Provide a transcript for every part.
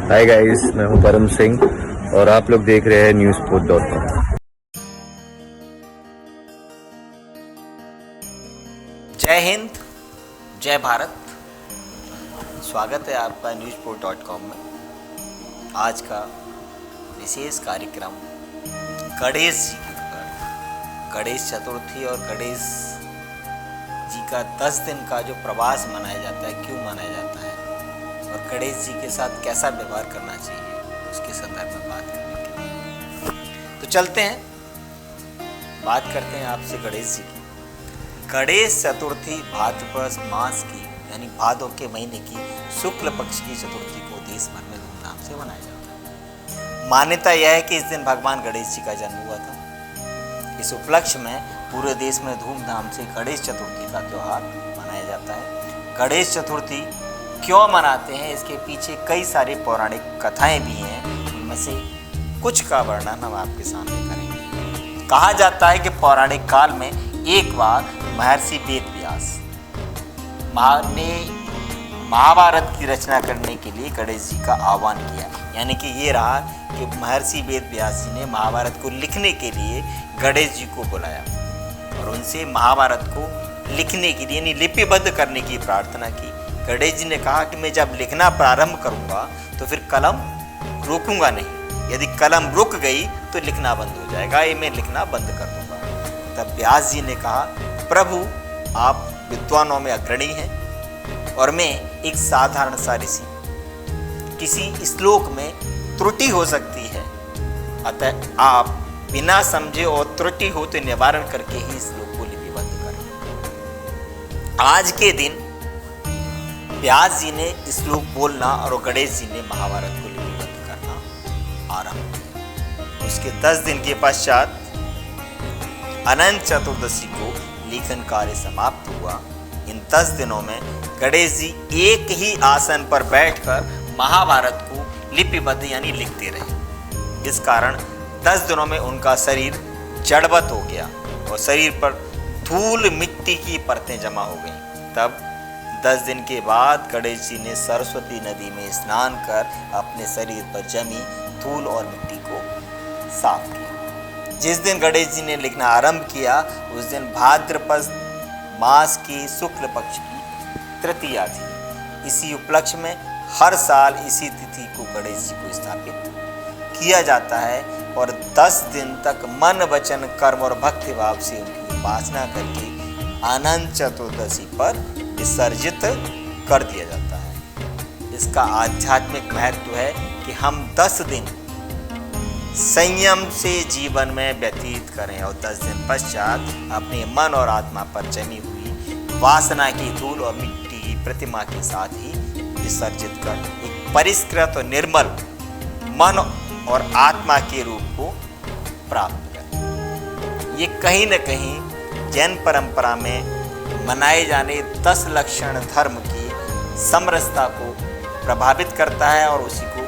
Hi guys, मैं हूं परम सिंह और आप लोग देख रहे हैं newsport.com। जय हिंद, जय भारत। स्वागत है आपका newsport.com में। आज का विशेष कार्यक्रम गणेश जी के ऊपर, गणेश चतुर्थी और गणेश जी का 10 दिन का जो प्रवास मनाया जाता है, क्यों मनाया जाता है और गणेश जी के साथ कैसा व्यवहार करना चाहिए, उसके संदर्भ में बात करने के लिए तो चलते हैं, बात करते हैं आपसे गणेश जी की। गणेश चतुर्थी भाद्रपद मास की यानी भादों के महीने की शुक्ल पक्ष की चतुर्थी को देश भर में धूमधाम से मनाया जाता है। मान्यता यह है कि इस दिन भगवान गणेश जी का जन्म हुआ था। इस उपलक्ष्य में पूरे देश में धूमधाम से गणेश चतुर्थी का त्यौहार मनाया जाता है। गणेश चतुर्थी क्यों मनाते हैं, इसके पीछे कई सारी पौराणिक कथाएं भी हैं। उनमें से कुछ का वर्णन हम आपके सामने करेंगे। कहा जाता है कि पौराणिक काल में एक बार महर्षि वेद व्यास ने महाभारत की रचना करने के लिए गणेश जी का आह्वान किया। यानी कि ये रहा कि महर्षि वेद व्यास जी ने महाभारत को लिखने के लिए गणेश जी को बुलाया और उनसे महाभारत को लिखने के लिए यानी लिपिबद्ध करने की प्रार्थना की। गणेश जी ने कहा कि मैं जब लिखना प्रारंभ करूंगा तो फिर कलम रोकूंगा नहीं, यदि कलम रुक गई तो लिखना बंद हो जाएगा, ये मैं लिखना बंद कर दूंगा। तब व्यास जी ने कहा, प्रभु आप विद्वानों में अग्रणी हैं और मैं एक साधारण सा ऋषि, किसी श्लोक में त्रुटि हो सकती है, अतः आप बिना समझे और त्रुटि हो तो निवारण करके ही श्लोक को लिपिबद्ध करें। आज के दिन व्यास जी ने श्लोक बोलना और गणेश जी ने महाभारत को लिपिबद्ध करना आरंभ किया। उसके 10 दिन के पश्चात अनंत चतुर्दशी को लेखन कार्य समाप्त हुआ। इन 10 दिनों में गणेश जी एक ही आसन पर बैठकर महाभारत को लिपिबद्ध यानी लिखते रहे। इस कारण 10 दिनों में उनका शरीर जड़वत हो गया और शरीर पर धूल मिट्टी की परतें जमा हो गईं। तब 10 दिन के बाद गणेश जी ने सरस्वती नदी में स्नान कर अपने शरीर पर जमी धूल और मिट्टी को साफ किया। जिस दिन गणेश जी ने लिखना आरंभ किया उस दिन भाद्रपद मास की शुक्ल पक्ष की तृतीया थी। इसी उपलक्ष्य में हर साल इसी तिथि को गणेश जी को स्थापित किया जाता है और 10 दिन तक मन वचन कर्म और भक्ति भाव से उनकी उपासना करके अनंत चतुर्दशी पर विसर्जित कर दिया जाता है। इसका आध्यात्मिक महत्व है कि हम 10 दिन संयम से जीवन में व्यतीत करें और 10 दिन पश्चात अपने मन और आत्मा पर जमी हुई वासना की धूल और मिट्टी की प्रतिमा के साथ ही विसर्जित कर एक परिष्कृत और निर्मल मन और आत्मा के रूप को प्राप्त करें। ये कहीं न कहीं जैन परंपरा में मनाए जाने 10 लक्षण धर्म की समरसता को प्रभावित करता है और उसी को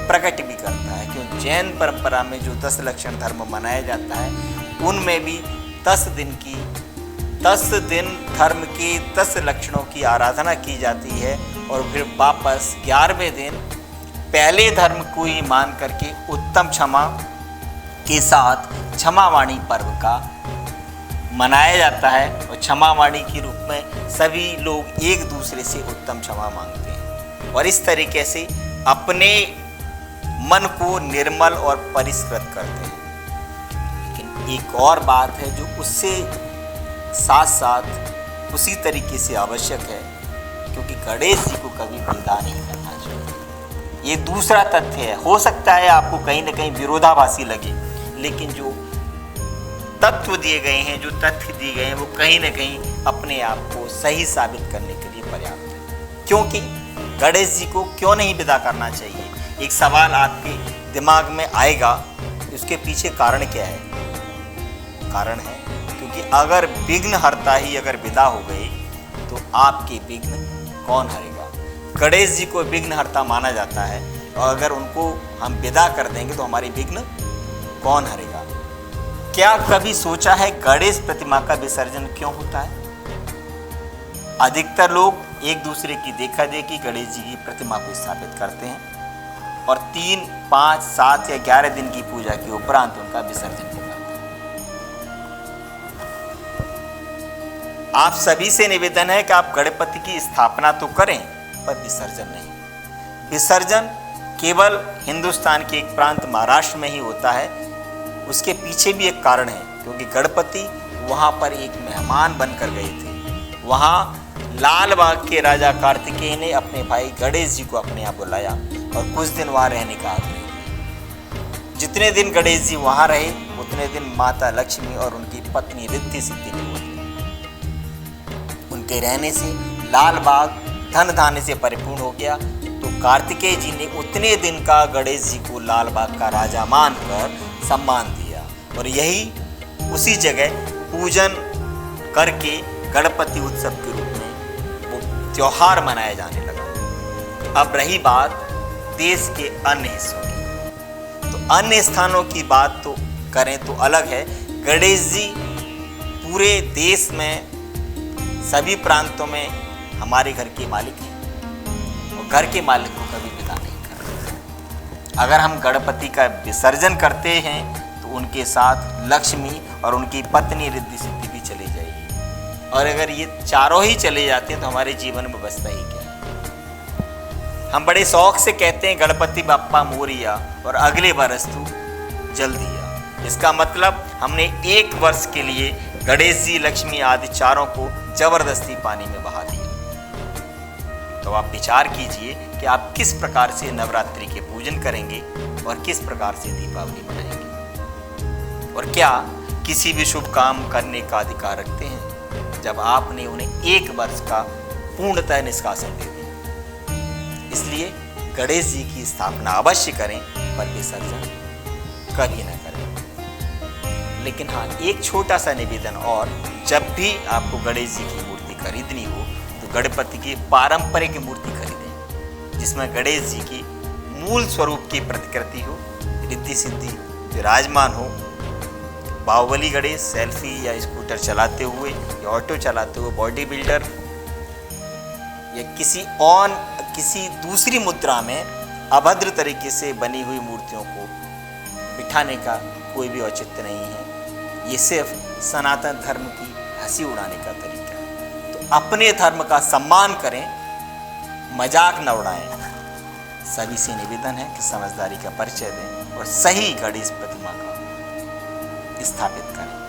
प्रकट भी करता है। क्योंकि जैन परंपरा में जो 10 लक्षण धर्म मनाया जाता है उनमें भी 10 दिन धर्म के 10 लक्षणों की आराधना की जाती है और फिर वापस 11वें दिन पहले धर्म को ही मान करके उत्तम क्षमा के साथ क्षमावाणी पर्व का मनाया जाता है और क्षमावाणी के रूप में सभी लोग एक दूसरे से उत्तम क्षमा मांगते हैं और इस तरीके से अपने मन को निर्मल और परिष्कृत करते हैं। लेकिन एक और बात है जो उससे साथ साथ उसी तरीके से आवश्यक है, क्योंकि गणेश जी को कभी विदा नहीं करना चाहिए। ये दूसरा तथ्य है। हो सकता है आपको कहीं ना कहीं विरोधाभासी लगे, लेकिन जो तत्व दिए गए हैं, जो तथ्य दिए गए हैं, वो कहीं ना कहीं अपने आप को सही साबित करने के लिए पर्याप्त है। क्योंकि गणेश जी को क्यों नहीं विदा करना चाहिए, एक सवाल आपके दिमाग में आएगा। उसके पीछे कारण क्या है? कारण है क्योंकि अगर विघ्न हरता ही अगर विदा हो गई तो आपके विघ्न कौन हरेगा? गणेश जी को विघ्न हरता माना जाता है और अगर उनको हम विदा कर देंगे तो हमारी विघ्न कौन हरेगा? क्या कभी सोचा है गणेश प्रतिमा का विसर्जन क्यों होता है? अधिकतर लोग एक दूसरे की देखा देखी गणेश जी की प्रतिमा को स्थापित करते हैं और 3, 5, 7 या 11 दिन की पूजा के उपरांत उनका विसर्जन किया जाता है। आप सभी से निवेदन है कि आप गणपति की स्थापना तो करें पर विसर्जन नहीं। विसर्जन केवल हिंदुस्तान के एक प्रांत महाराष्ट्र में ही होता है। उसके पीछे भी एक कारण है, क्योंकि गणपति वहाँ पर एक मेहमान बनकर गए थे। वहाँ लाल बाग के राजा कार्तिकेय ने अपने भाई गणेश जी को अपने यहाँ बुलाया और कुछ दिन वहाँ रहने का आग्रह किया। जितने दिन गणेश जी वहाँ रहे उतने दिन माता लक्ष्मी और उनकी पत्नी रिद्धि सिद्धि भी हुई। उनके रहने से लाल बाग धन धान्य से परिपूर्ण हो गया। तो कार्तिकेय जी ने उतने दिन का गणेश जी को लाल बाग का राजा मानकर सम्मान दिया और यही उसी जगह पूजन करके गणपति उत्सव के रूप में वो त्योहार मनाया जाने लगा। अब रही बात देश के अन्य हिस्सों की, तो अन्य स्थानों की बात तो करें तो अलग है। गणेश जी पूरे देश में सभी प्रांतों में हमारे घर के मालिक हैं और घर के मालिक को कभी विदा नहीं करते। अगर हम गणपति का विसर्जन करते हैं तो उनके साथ लक्ष्मी और उनकी पत्नी रिद्धि सिद्धि भी चली जाएगी, और अगर ये चारों ही चले जाते हैं तो हमारे जीवन में बचता ही क्या है। हम बड़े शौक से कहते हैं गणपति बाप्पा मोरिया और अगले बरस तू जल्दी आ। इसका मतलब हमने 1 वर्ष के लिए गणेश जी, लक्ष्मी आदि चारों को जबरदस्ती पानी में बहा दिया। तो आप विचार कीजिए कि आप किस प्रकार से नवरात्रि के पूजन करेंगे और किस प्रकार से दीपावली मनाएंगे, और क्या किसी भी शुभ काम करने का अधिकार रखते हैं जब आपने उन्हें 1 वर्ष का पूर्णतः निष्कासन दे दिया। इसलिए गणेश जी की स्थापना अवश्य करें पर विसर्जन कभी न करें। लेकिन हाँ, एक छोटा सा निवेदन और, जब भी आपको गणेश जी की मूर्ति खरीदनी हो तो गणपति की पारंपरिक मूर्ति खरीदें जिसमें गणेश जी की मूल स्वरूप की प्रतिकृति हो, रिद्धि सिद्धि विराजमान हो। बाहुबली गणेश सेल्फी या स्कूटर चलाते हुए या ऑटो चलाते हुए बॉडी बिल्डर या किसी दूसरी मुद्रा में अभद्र तरीके से बनी हुई मूर्तियों को बिठाने का कोई भी औचित्य नहीं है। ये सिर्फ सनातन धर्म की हंसी उड़ाने का तरीका है। तो अपने धर्म का सम्मान करें, मजाक न उड़ाएं। सभी से निवेदन है कि समझदारी का परिचय दें और सही गणेश प्रतिमा का स्थापित करें।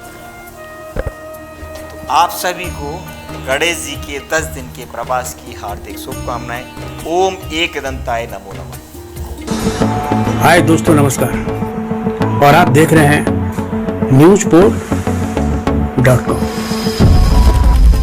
तो आप सभी को गणेश जी के 10 दिन के प्रवास की हार्दिक शुभकामनाएं। ओम एकदंताय नमो नमः। हाय दोस्तों, नमस्कार, और आप देख रहे हैं newsport.com।